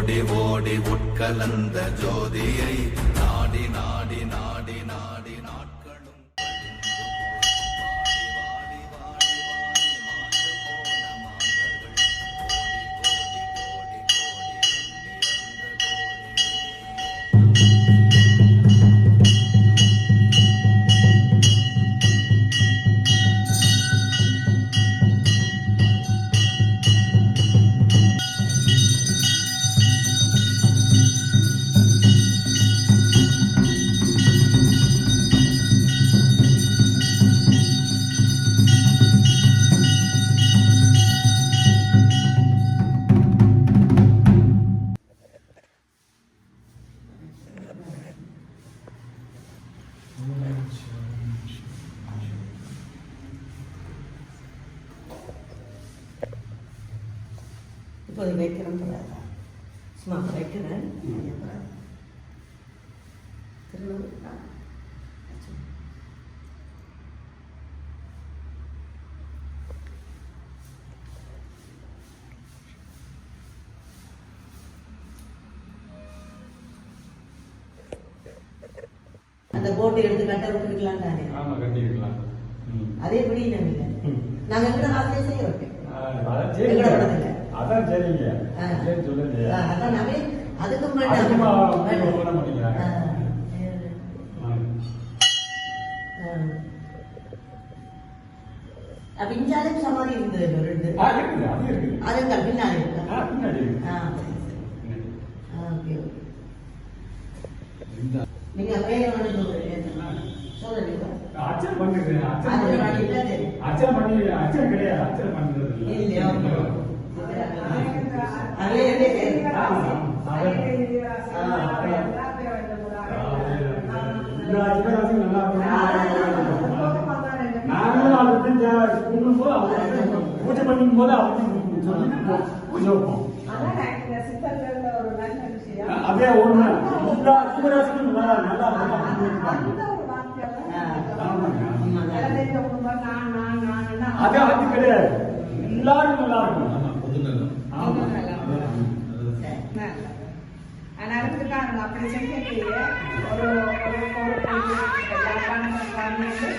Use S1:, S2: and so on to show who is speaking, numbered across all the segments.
S1: ஓடி ஓடி உட்கலந்த ஜோதியை நாடி நாடி நாடி நாடி நாட்களும்
S2: இப்போது வைக்கிறேன் சும்மா வைக்கிறேன் அந்த போட்டு எடுத்து கட்ட விட்டுருக்கலாம் தானே?
S3: ஆமா, கட்டிருக்கலாம்.
S2: அதே படி நம்ம இல்லை, நாங்க எங்கட காலத்திலே செய்யறோம்.
S3: அதான் சரிங்க, சொல்லுங்க.
S2: அதான் நாமே அதுக்கு பின்னாலும் சமாதி இருந்தது ரெண்டு, அதுங்க பின்னாடி நீங்க பேர் சொல்லுங்க.
S3: அச்சல் பண்ணுறது அச்சல் பண்ணி அச்சல் கிடையாது, அச்சல் பண்ணுறது இல்லையா? பூஜை பண்ணிக்கும் போது பூஜை வைப்போம். அதே ஒண்ணு எல்லா சிவராசிக்கும் நல்லா அது அது கிடையாது, எல்லாரும் நல்லா இருக்கும்.
S4: அப்படி செஞ்ச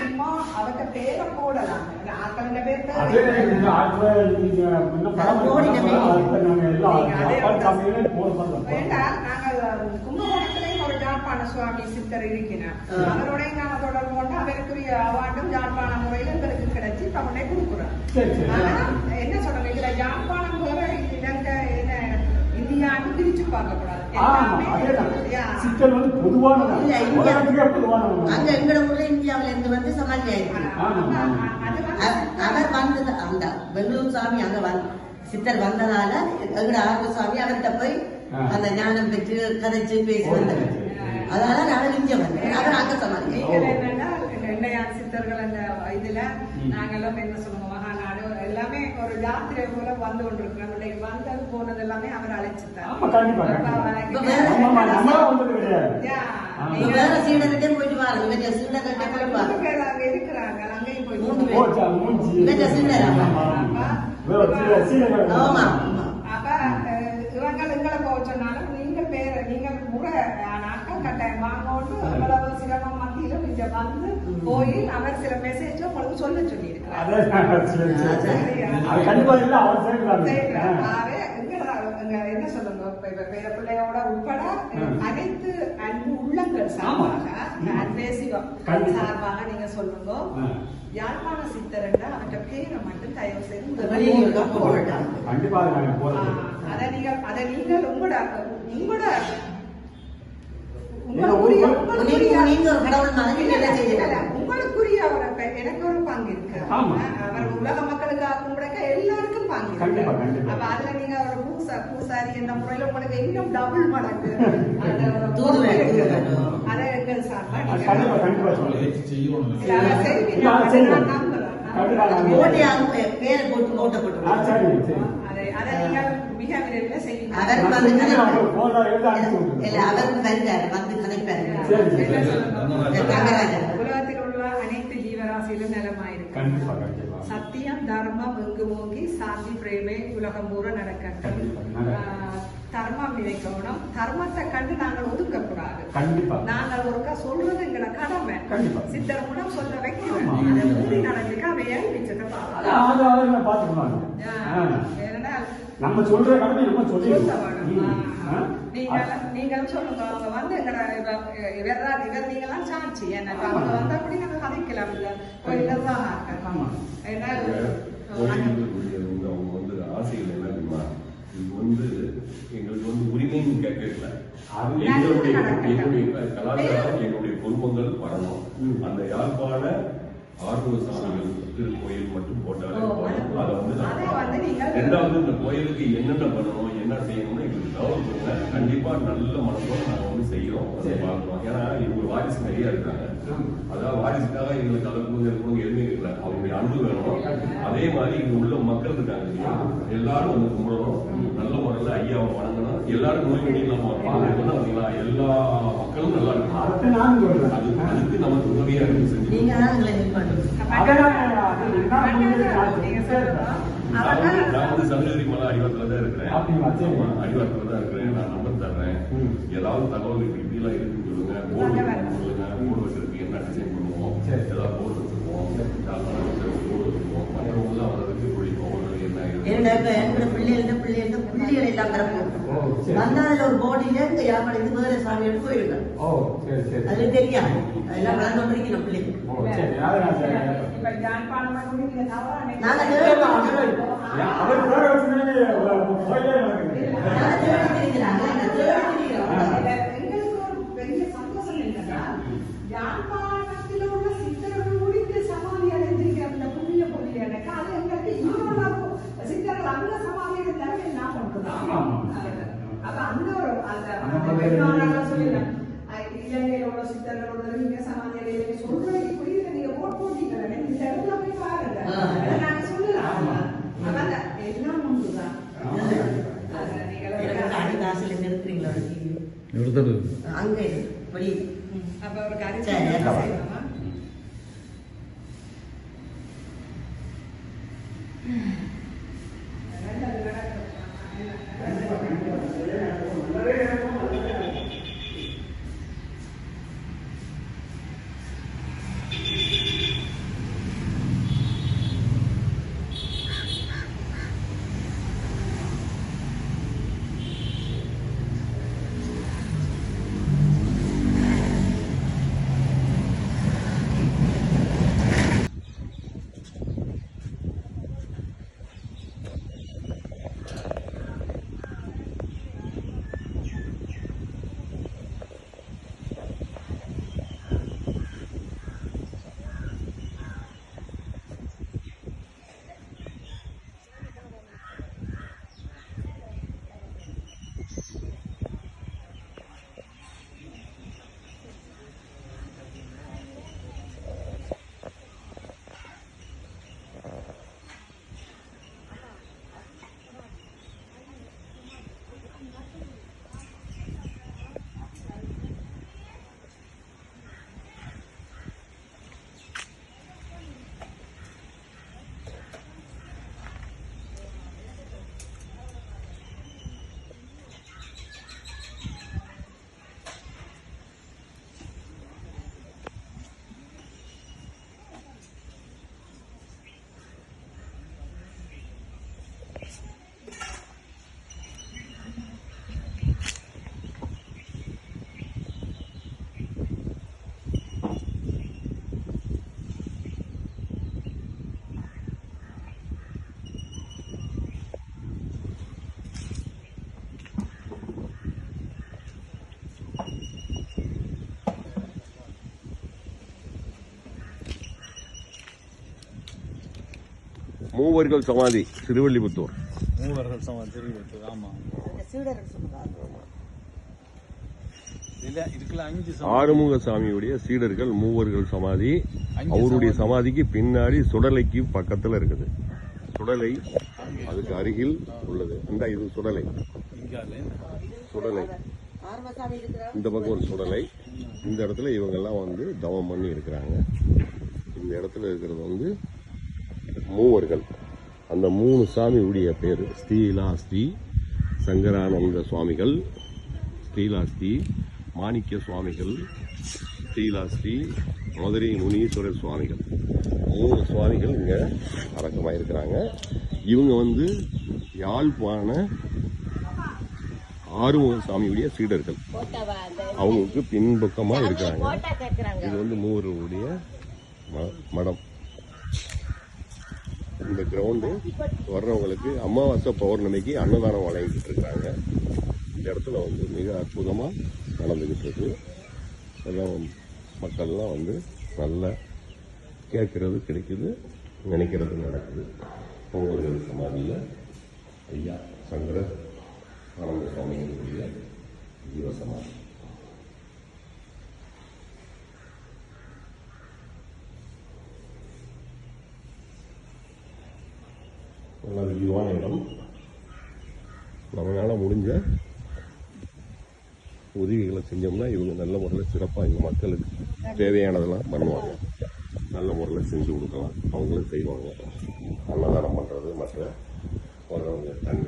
S4: சும்மா அவக்க பேரை போடலாம். கும்பகோணத்திலையும் ஒரு ஜாழ்ப்பாண சுவாமி சித்தர் இருக்கிறார். அவருடைய நாம தொடர்பு கொண்டு அவருக்குரிய அவார்டும் ஜாழ்ப்பாண முறையில் எங்களுக்கு கிடைச்சி தமிழை கொடுக்குறார். என்ன சொல்றாங்க, இதுல ஜாழ்ப்பாணம் வேற இலங்கை இந்தியான்னு பிரிச்சு பார்க்க கூடாது.
S2: அங்க எங்கட ஊர்ல இந்தியாவில இருந்து வந்து சமாளி அவர் வந்தது அந்த பெங்களூர் சாமி அங்க சித்தர் வந்ததால எங்கட ஆர்வ சாமி அவர்கிட்ட போய் அந்த ஞானம் பெற்று கதைச்சு பேசி வந்தார். அதனால நான் இங்க வந்தேன், அவர் அங்க சமாளி.
S4: என்னையார் சித்தர்கள் அந்த இதுல நாங்கெல்லாம் என்ன சொல்லுவோம், மகாநாடு எல்லாமே ஒரு யாத்திரை போல வந்து கொண்டிருக்கிறோம். வந்தது போனது எல்லாமே அவர் அழைச்சிட்டார்.
S2: வேற சீடர்கிட்டே போயிட்டு வாங்க, சீடர்கிட்ட போயிட்டு வாங்க,
S4: அங்க இருக்கிறாங்க. அங்கேயும் போய் அப்ப இவங்க எங்களை போக சொன்னாலும் நீங்க பேர நீங்க முறை ஆனாக்கா கட்டாயம் வாங்கோண்டு அவ்வளவு சிரமம் மத்தியிலும் இங்க வந்து போய் அவர் சில மெசேஜ் உங்களுக்கு சொல்ல சொல்லி இருக்கிறாரு. என்ன சொல்லுங்க, பேர பிள்ளையோட உட்பட அனைத்து அன்பு உள்ளங்கள் சார்பாக நீங்க சொல்லுங்க. யாழ்ப்பாண சித்தர் அவற்றை பேரை மட்டும் தயவு செய்து அதை நீங்கள் உங்களோட உங்களுக்குரிய எனக்கு ஒரு பங்கு இருக்கு. அவர் உலக மக்களுக்காக கும்பிடக்க எல்லாருக்கும் பங்கு இருக்கு. அப்ப அதுல நீங்க ஒரு பூசாரி என்ற முறையில உங்களுக்கு இன்னும் டபுள் மடங்கு அதை எங்கள் சார்பா
S2: பேரை போட்டு நோட்ட போட்டு
S4: அதை நீங்க மிக விரைவில் செய்வீங்க. உலகத்தில் உள்ள அனைத்து ஜீவராசியிலும் நலமாயிருக்கு. சத்தியம் தர்மம் எங்கு ஓங்கி சாந்தி பிரேமை உலகம் பூரா நடக்கட்டும். தர்மம் நினைக்கணும். தர்மத்தை கண்டு நாங்கள் ஒதுக்க கூடாது.
S3: கண்டிப்பா
S4: நாங்கள் ஒருக்கா சொல்றது எங்களை கடமை.
S3: கண்டிப்பா
S4: சித்தர் கூட சொல்ல வைக்கிறோம். அதை மூடி நடந்துக்க அவையை மிச்சத்தை
S3: பாத்துக்கலாம். நம்ம சொல்ற கடமை நம்ம
S4: நீங்களும் சொல்லுங்க. அவங்க வந்து இவர் நீங்களாம் சாட்சி என்ன அவங்க வந்து அப்படி நாங்கள் கதைக்கலாம். கோயில்தான் என்ன
S5: அவங்க வந்து ஆசைகள் என்ன தெரியுமா, இது வந்து எங்களுக்கு உரிமைன்னு கேட்கல, எங்களுடைய கலாச்சாரம் எங்களுடைய குடும்பங்கள் வரணும். அந்த யாழ்ப்பாண ஆறுமுகசாமிகள் திருக்கோயில் மட்டும் போட்டாலே அதை வந்து ரெண்டாவது இந்த கோயிலுக்கு என்னென்ன பண்ணணும் என்ன செய்யணும்னு எங்களுக்கு தகவல் கொடுங்க. கண்டிப்பா நல்ல மனசோட நாங்க செய்யறோம், பார்க்கிறோம். ஏன்னா இவங்க வாரிசு நிறைய இருக்காங்க. அதாவது வாரிசுக்காக எங்களுக்கு கலப்புங்க எதுவுமே இருக்கல. அவங்களுடைய அன்பு வேணும். அதே மாதிரி இங்க உள்ள மக்கள் இருக்காங்க, எல்லாரும் வந்து கும்பிடணும். நல்ல முறையில் ஐயாவை வணங்கணும். எல்லாரும் நோய் நொடி இல்லாம பார்த்தீங்களா, எல்லா மக்களும் நல்லா இருக்கணும். அதுக்கு நமக்கு உதவியா இருக்கு. செஞ்சு நான் வந்து சதுரகிரி மலை அடிவாரத்துல தான் இருக்கிறேன். அடிவாரத்துல தான் இருக்கிறேன். நான் நம்பர் தர்றேன். ஏதாவது தகவல் இப்படி எல்லாம் இருக்குன்னு சொல்லுங்க. போர்டு சொல்லுங்க. போர்டு வச்சிருக்கு என்ன டிசைன் பண்ணுவோம், ஏதாவது போர்டு வச்சிருக்கோம். போர்டு வச்சிருக்கோம். மற்றவங்களாம் வர்றதுக்கு பிடிக்கும்.
S2: பிள்ளைகள் எல்லாம் வந்தாதுல ஒரு போர்டில இந்த யாழ்ப்பாணம் இது வேற சாமி எடுத்து போயிருக்காங்க. அது தெரியாது. அதெல்லாம் வளர்ந்து வந்திருக்கணும் பிள்ளைங்க.
S4: பெரிய சந்தோஷம் என்னன்னா, யாழ்ப்பாணத்தில் உள்ள சித்தர்கள் முடித்து சமாதி அடைந்திருக்கிற அந்த புண்ணிய பொருள் எனக்கு அது எங்களுக்கு இன்னொரு சித்தர்கள் அந்த சமாதி அடைந்தாலும் நான் பண்ணுறேன். அப்ப அந்த ஒரு அந்த சொல்லிடுறேன், இலங்கையில உள்ள சித்தர்களோட நீங்க சமாதி அடையில சொல்றதுக்கு புரியுது. நீங்க போட்டீங்களே இந்த இடத்துல போய் பாருங்க, நாங்க சொல்லலாம். அதான் எல்லாம் ஒன்றுதான்.
S2: அங்க வெளியே
S4: அப்ப ஒரு காரியம்
S5: மூவர்கள் சமாதி திருவள்ளிபுத்தூர்.
S6: மூவர்கள் சமாதி திருவள்ளிபுத்தூர். ஆமா,
S5: ஆறுமுக சாமியுடைய சீடர்கள் மூவர்கள் சமாதி. அவருடைய சமாதிக்கு பின்னாடி சுடலைக்கு பக்கத்துல இருக்குது. சுடலை அதுக்கு அருகில் உள்ளது. இந்த இது சுடலை. சுடலை இந்த பக்கம் ஒரு சுடலை. இந்த இடத்துல இவங்க எல்லாம் வந்து தவம் பண்ணி இருக்கிறாங்க. இந்த இடத்துல இருக்கிறது வந்து மூவர்கள். அந்த மூணு சாமி உடைய பேரு ஸ்ரீலாஸ்ரீ, சங்கரானந்த சுவாமிகள், ஸ்ரீலாஸ்தி மாணிக்க சுவாமிகள், ஸ்ரீலாஸ்தி மதுரை முனீஸ்வரர் சுவாமிகள், 3 சுவாமிகள் இங்கே அடக்கமாக இருக்கிறாங்க. இவங்க வந்து யாழ்ப்பாண ஆறுமுக சாமியுடைய சீடர்கள். அவங்களுக்கு பின்பக்கமாக இருக்கிறாங்க. இது வந்து மூவருடைய மடம். இந்த கிரவுண்டு வர்றவங்களுக்கு அமாவாசை பௌர்ணமிக்கு அன்னதானம் வழங்கிட்டு இருக்காங்க. இந்த இடத்துல வந்து மிக அற்புதமாக நடந்துக்கிட்டு இருக்கு. எல்லாம் மக்கள்லாம் வந்து நல்லா கேட்கறது கிடைக்குது, நினைக்கிறது நடக்குது. பொங்கல் சமாதியில் ஐயா சங்கர ஆனந்த சுவாமிகளுடைய ஜீவசமாதி. நல்ல விரிவான இடம். நம்மளால முடிஞ்ச உதவிகளை செஞ்சோம்னா இவங்க நல்ல முறையில் சிறப்பாக இந்த மக்களுக்கு தேவையானதெல்லாம் பண்ணுவாங்க. நல்ல முறையில் செஞ்சு கொடுக்கலாம். அவங்களும் செய்வாங்க. அன்னதானம் பண்ணுறது, மற்ற வர்றவங்க தண்ணி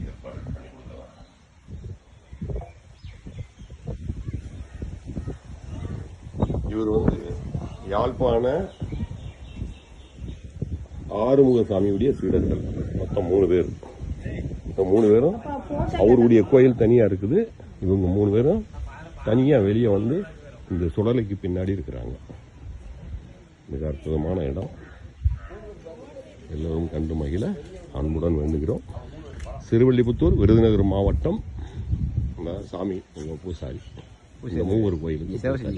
S5: ஏற்பாடு பண்ணி கொடுக்கலாம். இவர் வந்து யாழ்ப்பாண ஆறுமுக சாமியுடைய சீடர்கள். மொத்தம் 3 பேர். இந்த 3 பேரும் அவருடைய கோயில் தனியா இருக்குது. இவங்க 3 பேரும் தனியா வெளியே வந்து இந்த சுடலைக்கு பின்னாடி இருக்கிறாங்க. மிக அற்புதமான இடம். எல்லோரும் கண்டு மகிழ அன்புடன் வேண்டுகிறோம். சிறுவில்லிபுத்தூர், விருதுநகர் மாவட்டம். சாமி உங்க பூசாரி. இந்த 3 கோயிலுக்கு பூசாரி.